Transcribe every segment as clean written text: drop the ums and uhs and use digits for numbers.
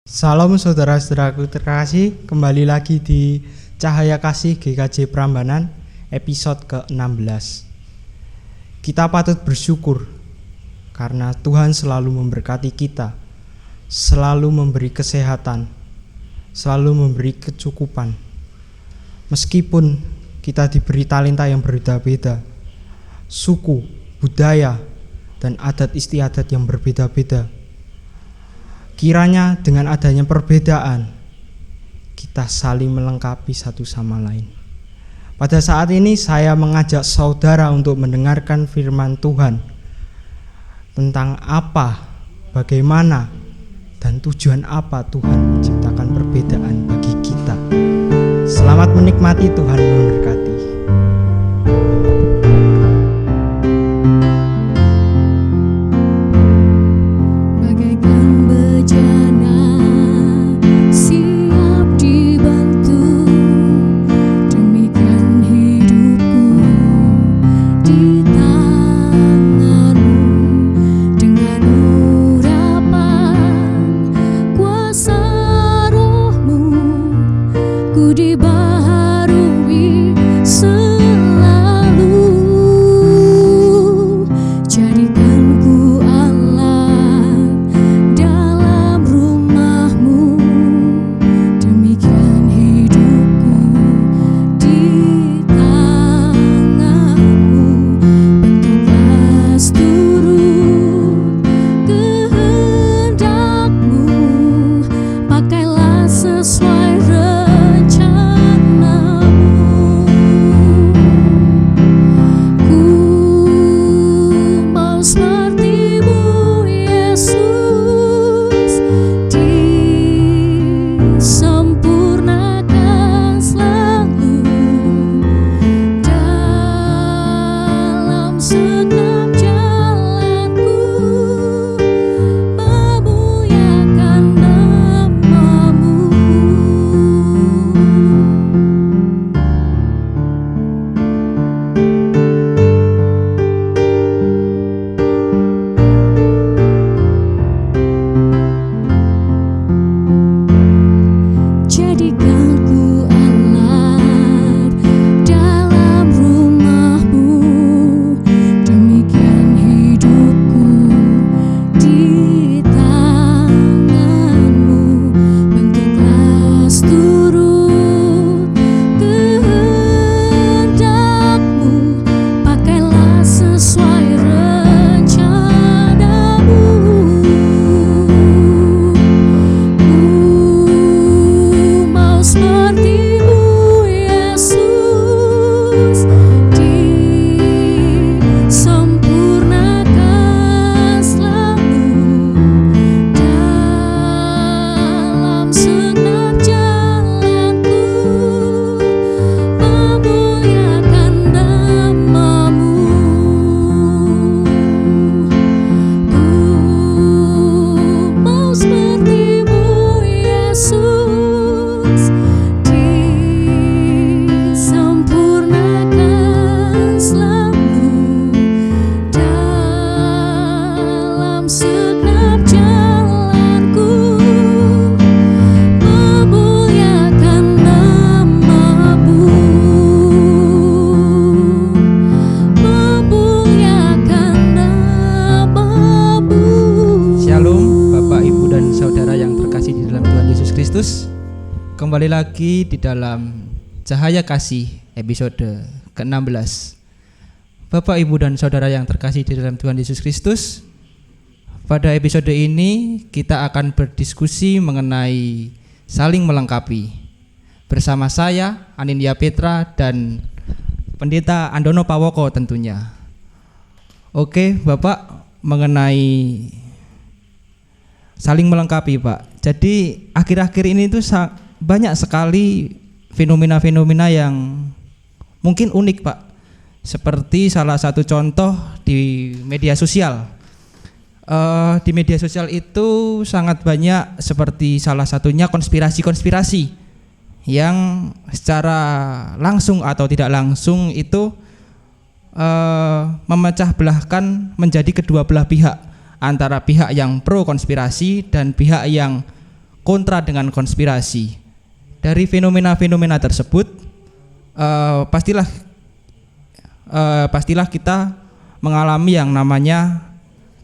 Salam saudara-saudaraku terkasih, kembali lagi di Cahaya Kasih GKJ Prambanan episode ke-16. Kita patut bersyukur karena Tuhan selalu memberkati kita, selalu memberi kesehatan, selalu memberi kecukupan. Meskipun kita diberi talenta yang berbeda-beda, suku, budaya, dan adat istiadat yang berbeda-beda, kiranya dengan adanya perbedaan, kita saling melengkapi satu sama lain. Pada saat ini saya mengajak saudara untuk mendengarkan firman Tuhan tentang apa, bagaimana, dan tujuan apa Tuhan menciptakan perbedaan bagi kita. Selamat menikmati, Tuhan memberkati. Kembali lagi di dalam Cahaya Kasih episode ke-16. Bapak, Ibu, dan Saudara yang terkasih di dalam Tuhan Yesus Kristus, pada episode ini kita akan berdiskusi mengenai saling melengkapi. Bersama saya, Anindya Petra, dan Pendeta Andono Pawoko tentunya. Oke, Bapak, mengenai saling melengkapi, Pak. Jadi akhir-akhir ini tuh banyak sekali fenomena-fenomena yang mungkin unik, Pak. Seperti salah satu contoh di media sosial. Di media sosial itu sangat banyak, seperti salah satunya konspirasi-konspirasi yang secara langsung atau tidak langsung itu memecah belahkan menjadi kedua belah pihak, antara pihak yang pro konspirasi dan pihak yang kontra dengan konspirasi. Dari fenomena-fenomena tersebut pastilah kita mengalami yang namanya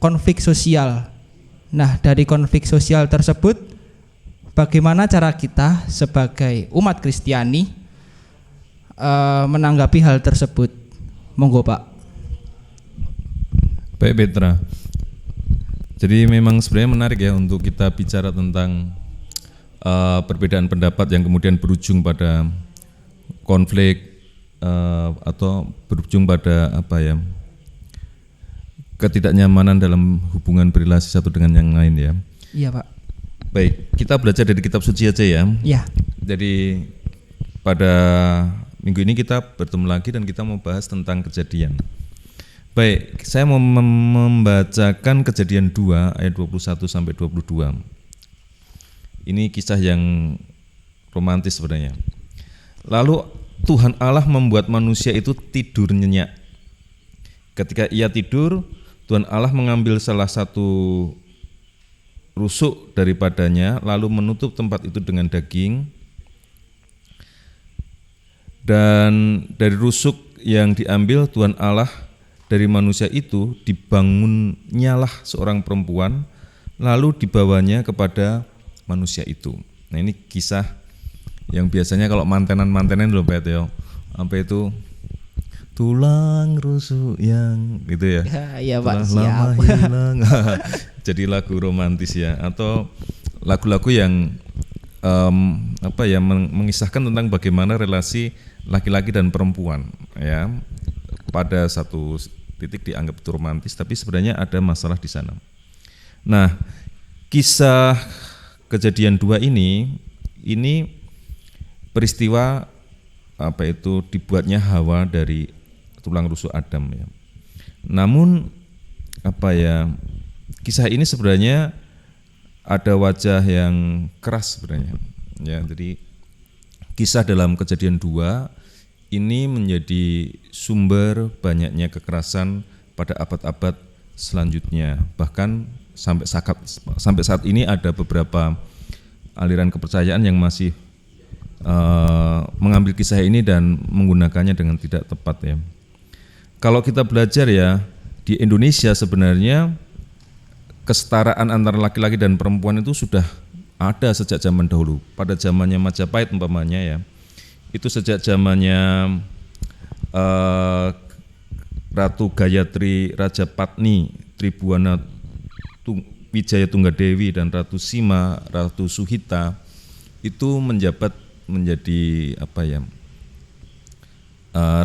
konflik sosial. Nah, dari konflik sosial tersebut, bagaimana cara kita sebagai umat Kristiani menanggapi hal tersebut? Monggo, Pak. Baik, Petra. Jadi memang sebenarnya menarik ya untuk kita bicara tentang perbedaan pendapat yang kemudian berujung pada konflik atau berujung pada ketidaknyamanan dalam hubungan berelasi satu dengan yang lain ya. Iya, Pak. Baik, kita belajar dari kitab suci aja ya. Iya. Jadi pada minggu ini kita bertemu lagi dan kita mau bahas tentang Kejadian. Baik, saya mau membacakan Kejadian 2 ayat 21 sampai 22. Ini kisah yang romantis sebenarnya. Lalu Tuhan Allah membuat manusia itu tidur nyenyak. Ketika ia tidur, Tuhan Allah mengambil salah satu rusuk daripadanya, lalu menutup tempat itu dengan daging. Dan dari rusuk yang diambil Tuhan Allah dari manusia itu, dibangunnyalah seorang perempuan, lalu dibawanya kepada manusia itu. Nah, ini kisah yang biasanya kalau mantenan loh Pak Teo, sampai itu tulang rusuk yang gitu ya. Iya, Pak. Lama hilang. Jadi lagu romantis ya, atau lagu-lagu yang mengisahkan tentang bagaimana relasi laki-laki dan perempuan ya. Pada satu titik dianggap itu romantis, tapi sebenarnya ada masalah di sana. Nah, kisah Kejadian 2 ini peristiwa dibuatnya Hawa dari tulang rusuk Adam ya. Namun kisah ini sebenarnya ada wajah yang keras sebenarnya ya. Jadi kisah dalam Kejadian 2 ini menjadi sumber banyaknya kekerasan pada abad-abad selanjutnya. Bahkan sampai saat ini ada beberapa aliran kepercayaan yang masih mengambil kisah ini dan menggunakannya dengan tidak tepat ya. Kalau kita belajar ya, di Indonesia sebenarnya kesetaraan antara laki-laki dan perempuan itu sudah ada sejak zaman dahulu. Pada zamannya Majapahit umpamanya ya, itu sejak zamannya Ratu Gayatri Raja Patni Tribuana Wijaya Tunggadewi dan Ratu Sima, Ratu Suhita itu menjabat menjadi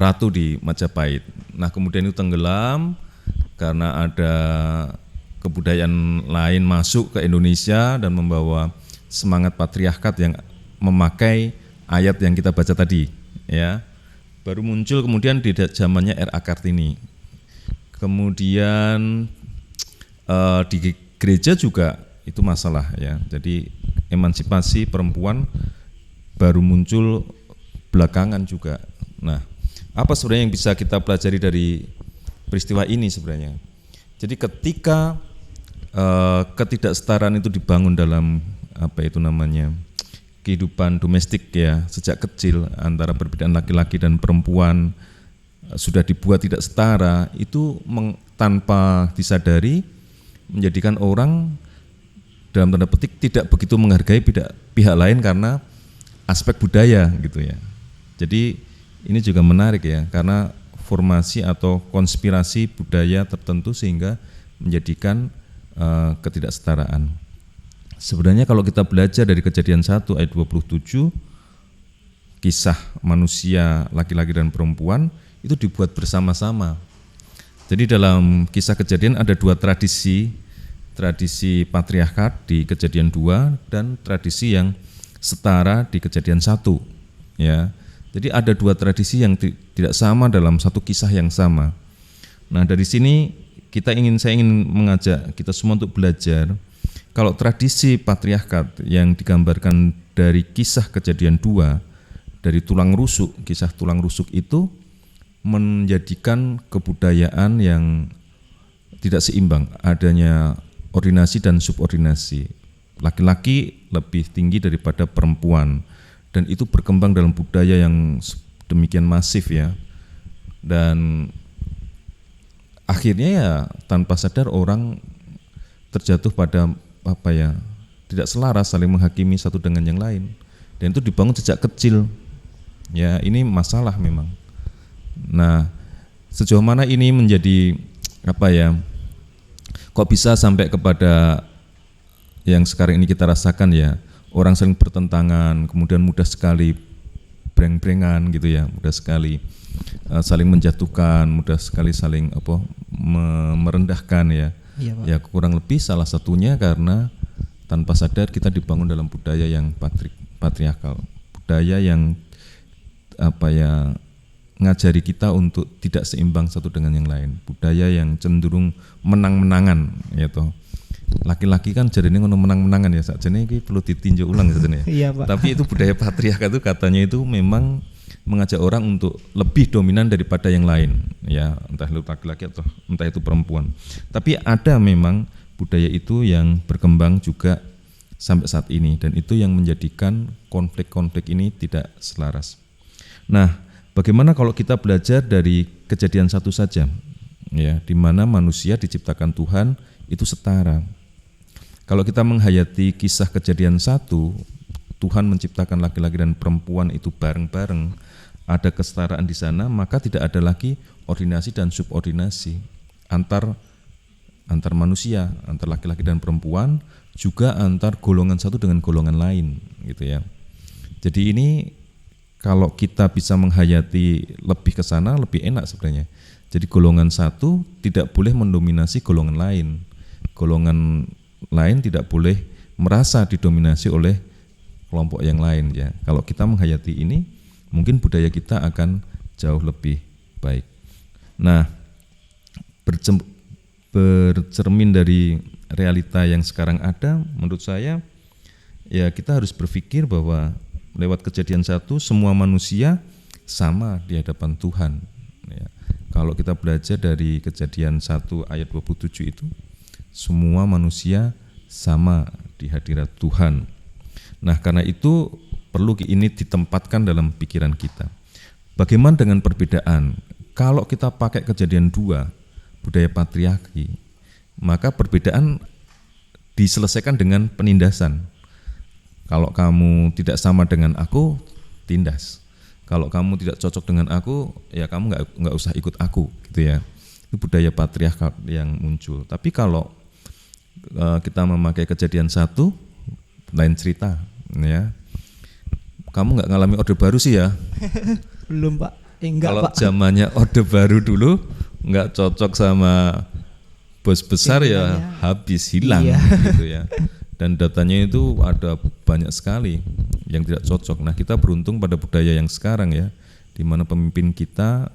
ratu di Majapahit. Nah, kemudian itu tenggelam karena ada kebudayaan lain masuk ke Indonesia dan membawa semangat patriarkat yang memakai ayat yang kita baca tadi ya. Baru muncul kemudian di zamannya R.A. Kartini. Kemudian di gereja juga itu masalah ya. Jadi emansipasi perempuan baru muncul belakangan juga. Nah, apa sebenarnya yang bisa kita pelajari dari peristiwa ini sebenarnya? Jadi ketika ketidaksetaraan itu dibangun dalam kehidupan domestik ya, sejak kecil antara perbedaan laki-laki dan perempuan sudah dibuat tidak setara, itu tanpa disadari menjadikan orang dalam tanda petik tidak begitu menghargai pihak lain karena aspek budaya gitu ya. Jadi ini juga menarik ya, karena formasi atau konspirasi budaya tertentu sehingga menjadikan ketidaksetaraan. Sebenarnya kalau kita belajar dari Kejadian 1 ayat 27, kisah manusia laki-laki dan perempuan itu dibuat bersama-sama. Jadi dalam kisah Kejadian ada dua tradisi patriarkat di Kejadian 2 dan tradisi yang setara di Kejadian 1 ya. Jadi ada dua tradisi yang tidak sama dalam satu kisah yang sama. Nah, dari sini saya ingin mengajak kita semua untuk belajar kalau tradisi patriarkat yang digambarkan dari kisah Kejadian 2 dari tulang rusuk, kisah tulang rusuk itu menjadikan kebudayaan yang tidak seimbang, adanya ordinasi dan subordinasi. Laki-laki lebih tinggi daripada perempuan, dan itu berkembang dalam budaya yang demikian masif ya, dan akhirnya ya tanpa sadar orang terjatuh pada tidak selaras, saling menghakimi satu dengan yang lain, dan itu dibangun sejak kecil ya. Ini masalah memang. Nah, sejauh mana ini menjadi kok bisa sampai kepada yang sekarang ini kita rasakan ya, orang saling bertentangan, kemudian mudah sekali breng-brengan gitu ya, mudah sekali saling menjatuhkan, mudah sekali saling merendahkan ya. Iya, Pak. Ya kurang lebih salah satunya karena tanpa sadar kita dibangun dalam budaya yang patriarkal, budaya yang ngajari kita untuk tidak seimbang satu dengan yang lain, budaya yang cenderung menang-menangan ya toh. Laki-laki kan jadinya ngono menang-menangan ya, sakjane iki perlu ditinjau ulang ya. Iya, Pak. Tapi itu budaya patriarkat itu katanya itu memang mengajak orang untuk lebih dominan daripada yang lain ya, entah itu laki-laki atau entah itu perempuan. Tapi ada memang budaya itu yang berkembang juga sampai saat ini, dan itu yang menjadikan konflik-konflik ini tidak selaras. Nah, bagaimana kalau kita belajar dari Kejadian 1 saja ya, di mana manusia diciptakan Tuhan itu setara. Kalau kita menghayati kisah Kejadian 1, Tuhan menciptakan laki-laki dan perempuan itu bareng-bareng, ada kesetaraan di sana, maka tidak ada lagi ordinasi dan subordinasi antar manusia, antar laki-laki dan perempuan, juga antar golongan satu dengan golongan lain gitu ya. Jadi ini kalau kita bisa menghayati lebih ke sana lebih enak sebenarnya. Jadi golongan satu tidak boleh mendominasi golongan lain. Golongan lain tidak boleh merasa didominasi oleh kelompok yang lain ya. Kalau kita menghayati ini, mungkin budaya kita akan jauh lebih baik. Nah, bercermin dari realita yang sekarang ada, menurut saya ya kita harus berpikir bahwa lewat Kejadian 1 semua manusia sama di hadapan Tuhan ya. Kalau kita belajar dari Kejadian 1 ayat 27 itu, semua manusia sama di hadirat Tuhan. Nah, karena itu perlu ini ditempatkan dalam pikiran kita. Bagaimana dengan perbedaan? Kalau kita pakai Kejadian 2, budaya patriarki, maka perbedaan diselesaikan dengan penindasan. Kalau kamu tidak sama dengan aku, tindas. Kalau kamu tidak cocok dengan aku, ya kamu nggak usah ikut aku, gitu ya. Itu budaya patriarkat yang muncul. Tapi kalau kita memakai Kejadian 1, lain cerita, ya. Kamu nggak ngalami Orde Baru sih ya? Belum, Pak. Enggak, kalau Pak. zamannya Orde Baru dulu nggak cocok sama bos besar ya habis hilang gitu ya. Dan datanya itu ada banyak sekali yang tidak cocok. Nah, kita beruntung pada budaya yang sekarang ya, di mana pemimpin kita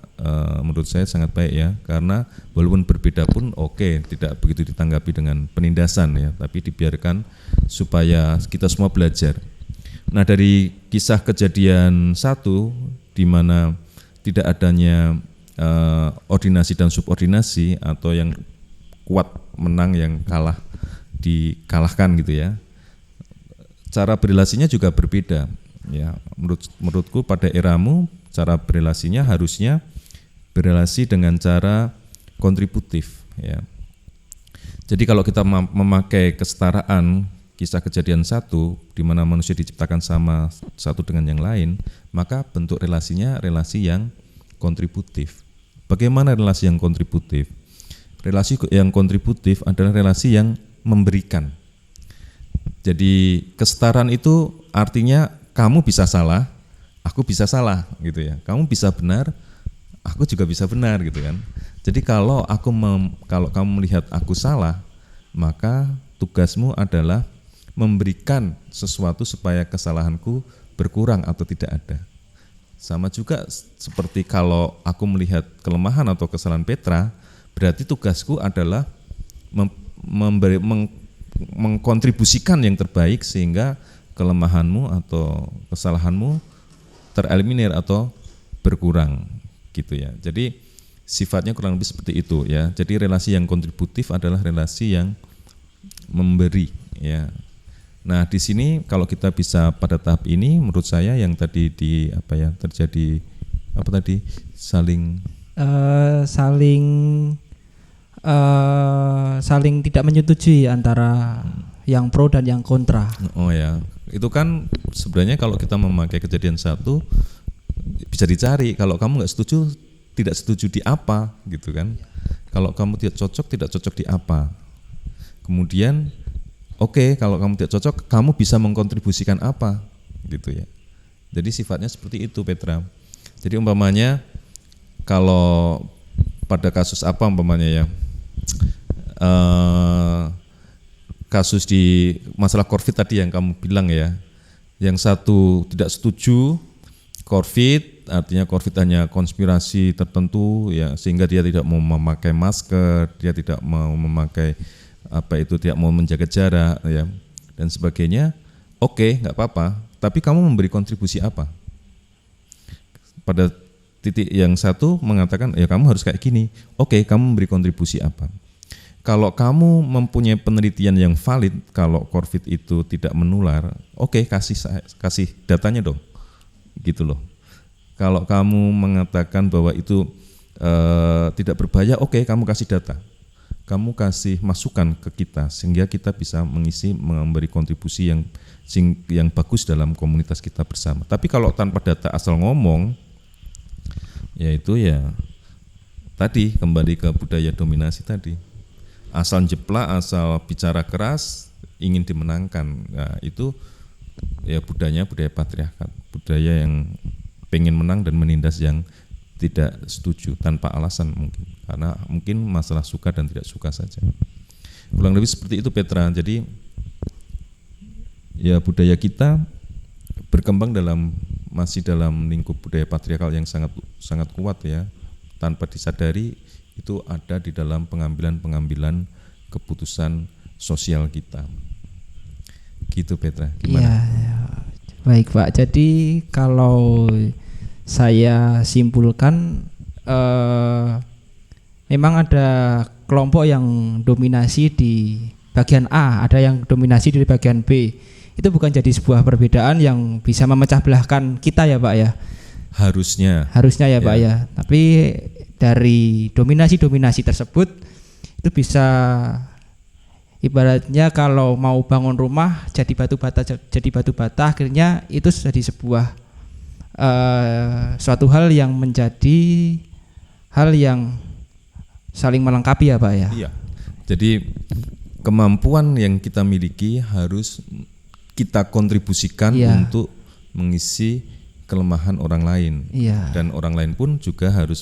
menurut saya sangat baik ya, karena walaupun berbeda pun tidak begitu ditanggapi dengan penindasan ya, tapi dibiarkan supaya kita semua belajar. Nah, dari kisah Kejadian 1 di mana tidak adanya ordinasi dan subordinasi, atau yang kuat menang, yang kalah dikalahkan gitu ya. Cara berrelasinya juga berbeda ya. Menurutku pada eramu cara berrelasinya harusnya berrelasi dengan cara kontributif ya. Jadi kalau kita memakai kesetaraan kisah Kejadian 1 di mana manusia diciptakan sama satu dengan yang lain, maka bentuk relasinya relasi yang kontributif. Bagaimana relasi yang kontributif? Relasi yang kontributif adalah relasi yang memberikan. Jadi kesetaraan itu artinya kamu bisa salah, aku bisa salah gitu ya. Kamu bisa benar, aku juga bisa benar gitu kan. Jadi kalau kamu melihat aku salah, maka tugasmu adalah memberikan sesuatu supaya kesalahanku berkurang atau tidak ada. Sama juga seperti kalau aku melihat kelemahan atau kesalahan Petra, berarti tugasku adalah mengkontribusikan yang terbaik sehingga kelemahanmu atau kesalahanmu tereliminir atau berkurang gitu ya. Jadi sifatnya kurang lebih seperti itu ya. Jadi relasi yang kontributif adalah relasi yang memberi ya. Nah, di sini kalau kita bisa pada tahap ini, menurut saya yang tadi terjadi saling saling tidak menyetujui antara yang pro dan yang kontra. Oh ya, itu kan sebenarnya kalau kita memakai kejadian 1 bisa dicari. Kalau kamu nggak setuju, tidak setuju di apa, gitu kan? Kalau kamu tidak cocok di apa. Kemudian, oke, kalau kamu tidak cocok, kamu bisa mengkontribusikan apa, gitu ya. Jadi sifatnya seperti itu, Petra. Jadi umpamanya kalau pada kasus apa umpamanya ya, kasus di masalah COVID tadi yang kamu bilang ya, yang satu tidak setuju COVID, artinya COVID hanya konspirasi tertentu ya, sehingga dia tidak mau memakai masker, dia tidak mau memakai tidak mau menjaga jarak ya dan sebagainya. Oke, nggak apa-apa, tapi kamu memberi kontribusi apa? Pada titik yang satu mengatakan ya kamu harus kayak gini. Oke, kamu memberi kontribusi apa? Kalau kamu mempunyai penelitian yang valid kalau COVID itu tidak menular, oke, kasih datanya dong. Gitu loh. Kalau kamu mengatakan bahwa itu tidak berbahaya, oke, kamu kasih data, kamu kasih masukan ke kita sehingga kita bisa memberi kontribusi yang bagus dalam komunitas kita bersama. Tapi kalau tanpa data asal ngomong, yaitu ya tadi kembali ke budaya dominasi tadi, asal jeplak, asal bicara keras, ingin dimenangkan. Nah, itu ya budaya patriarkat, budaya yang pengen menang dan menindas yang tidak setuju tanpa alasan mungkin, karena mungkin masalah suka dan tidak suka saja. Kurang lebih seperti itu, Petra. Jadi ya budaya kita berkembang masih dalam lingkup budaya patriarkal yang sangat kuat ya, tanpa disadari itu ada di dalam pengambilan keputusan sosial kita. Gitu, Petra. Gimana? Ya, baik Pak. Jadi kalau saya simpulkan, memang ada kelompok yang dominasi di bagian A, ada yang dominasi di bagian B. Itu bukan jadi sebuah perbedaan yang bisa memecah belahkan kita ya Pak ya. Harusnya ya Pak ya. Tapi dari dominasi tersebut itu bisa, ibaratnya kalau mau bangun rumah jadi batu bata, akhirnya itu jadi sebuah suatu hal yang menjadi hal yang saling melengkapi ya Pak ya. Iya. Jadi kemampuan yang kita miliki harus kita kontribusikan untuk mengisi kelemahan orang lain. Iya. Dan orang lain pun juga harus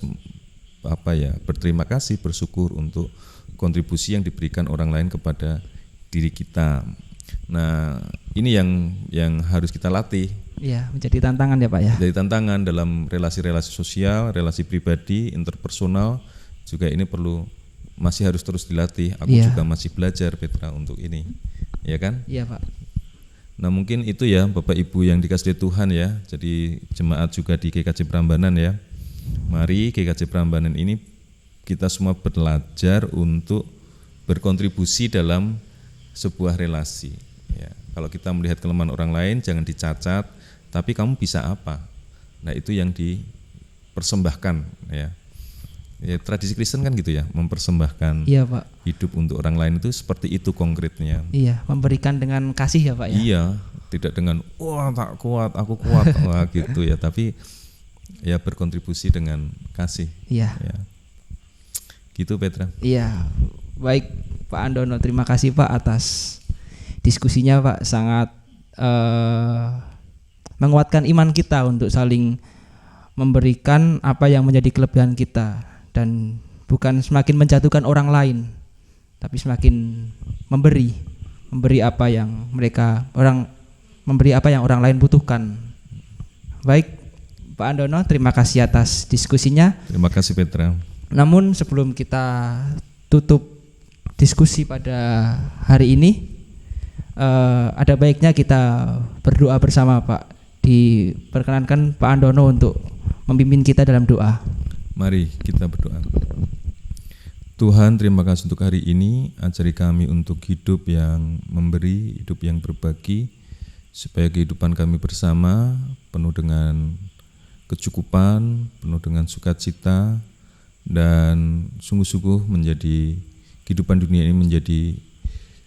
berterima kasih, bersyukur untuk kontribusi yang diberikan orang lain kepada diri kita. Nah, ini yang harus kita latih. Iya, menjadi tantangan ya Pak ya. Jadi tantangan dalam relasi-relasi sosial, relasi pribadi, interpersonal juga ini masih harus terus dilatih. Aku juga masih belajar, Petra, untuk ini. Ya kan? Iya, Pak. Nah, mungkin itu ya Bapak Ibu yang dikasihi Tuhan ya. Jadi jemaat juga di GKJ Prambanan ya. Mari GKJ Prambanan ini kita semua belajar untuk berkontribusi dalam sebuah relasi. Ya, kalau kita melihat kelemahan orang lain jangan dicacat, tapi kamu bisa apa? Nah, itu yang dipersembahkan ya. Ya, tradisi Kristen kan gitu ya, mempersembahkan Pak, hidup untuk orang lain itu seperti itu konkretnya. Iya, memberikan dengan kasih ya Pak ya. Iya, tidak dengan wah tak kuat, aku kuat wah gitu ya, tapi ya berkontribusi dengan kasih. Iya. Ya. Gitu, Petra. Iya, baik Pak Andono, terima kasih Pak atas diskusinya Pak, sangat menguatkan iman kita untuk saling memberikan apa yang menjadi kelebihan kita, dan bukan semakin menjatuhkan orang lain, tapi semakin memberi apa yang orang lain butuhkan. Baik Pak Andono, terima kasih atas diskusinya. Terima kasih, Petra. Namun sebelum kita tutup diskusi pada hari ini, ada baiknya kita berdoa bersama Pak. Diperkenankan Pak Andono untuk memimpin kita dalam doa. Mari kita berdoa. Tuhan, terima kasih untuk hari ini. Ajari kami untuk hidup yang memberi, hidup yang berbagi, supaya kehidupan kami bersama penuh dengan kecukupan, penuh dengan sukacita, dan sungguh-sungguh menjadi kehidupan dunia ini menjadi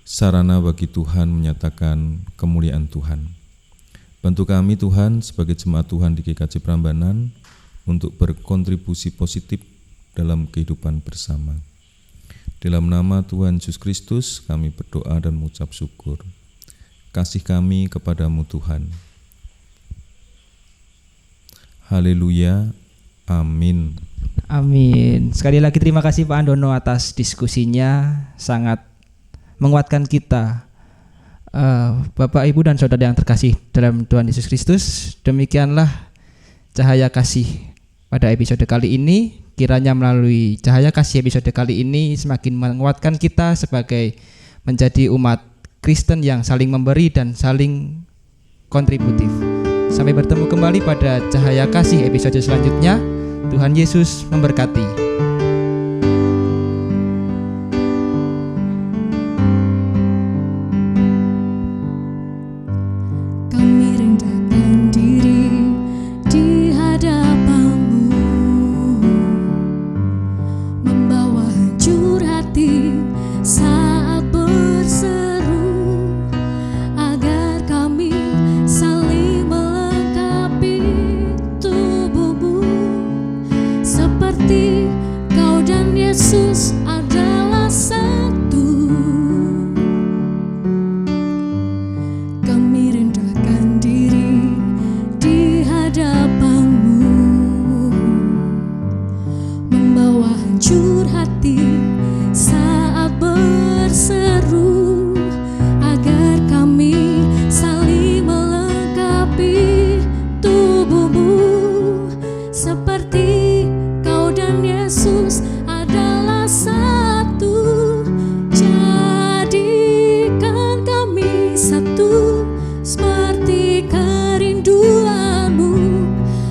sarana bagi Tuhan menyatakan kemuliaan Tuhan. Bantu kami Tuhan sebagai jemaat Tuhan di GKJ Prambanan untuk berkontribusi positif dalam kehidupan bersama. Dalam nama Tuhan Yesus Kristus kami berdoa dan mengucap syukur. Kasih kami kepadamu Tuhan. Haleluya. Amin. Amin. Sekali lagi terima kasih Pak Andono atas diskusinya, sangat menguatkan kita. Bapak, Ibu, dan saudara yang terkasih dalam Tuhan Yesus Kristus, demikianlah Cahaya Kasih pada episode kali ini. Kiranya melalui Cahaya Kasih episode kali ini semakin menguatkan kita sebagai menjadi umat Kristen yang saling memberi dan saling kontributif. Sampai bertemu kembali pada Cahaya Kasih episode selanjutnya. Tuhan Yesus memberkati. Yesus adalah satu. Kami rendahkan diri di hadapan-Mu, membawa hancur hati saat berseru, agar kami saling melengkapi tubuh-Mu, seperti Kau dan Yesus adalah satu. Jadikan kami satu seperti kerinduan-Mu,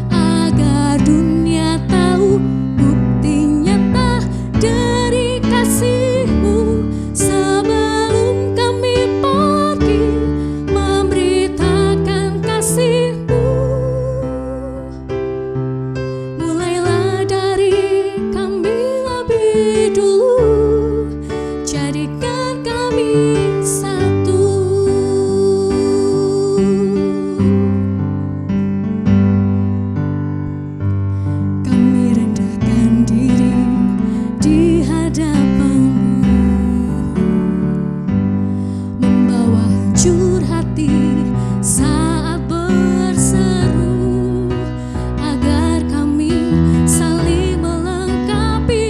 agar dunia tahu bukti nyata dari kasih-Mu. Sebelum kami pergi memberitakan kasih-Mu, mulailah dari kami lebih dulu, jadikan kami satu. Kami rendahkan diri di hadapan-Mu, membawa hancur hati saat berseru, agar kami saling melengkapi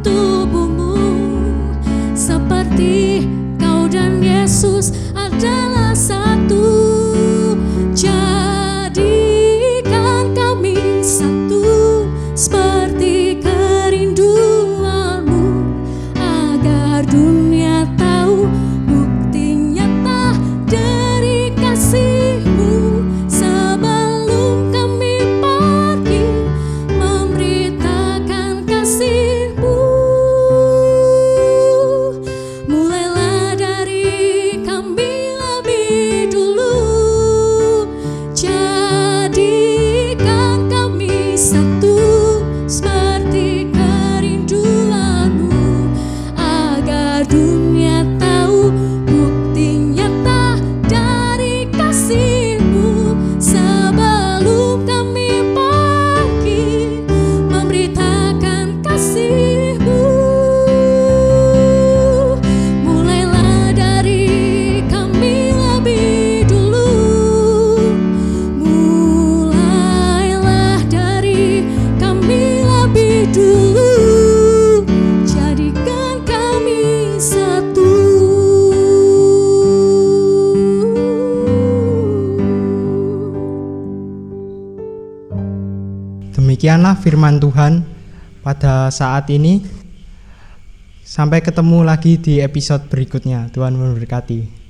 tubuh-Mu, seperti Kau dan Yesus adalah satu. Jadikan kami satu seperti kerinduan-Mu, agar dunia tahu bukti nyata dari kasih-Mu. Sebelum kami pergi memberitakan kasih-Mu, mulailah dari kami lebih dulu, jadikan kami satu seperti kerinduan-Mu, agar dunia tahu bukti nyata dari kasih-Mu. Sebelum kami pergi memberitakan kasih-Mu, mulailah dari kami lebih dulu, mulailah dari kami lebih dulu, jadikan kami satu. Demikianlah firman Tuhan pada saat ini. Sampai ketemu lagi di episode berikutnya. Tuhan memberkati.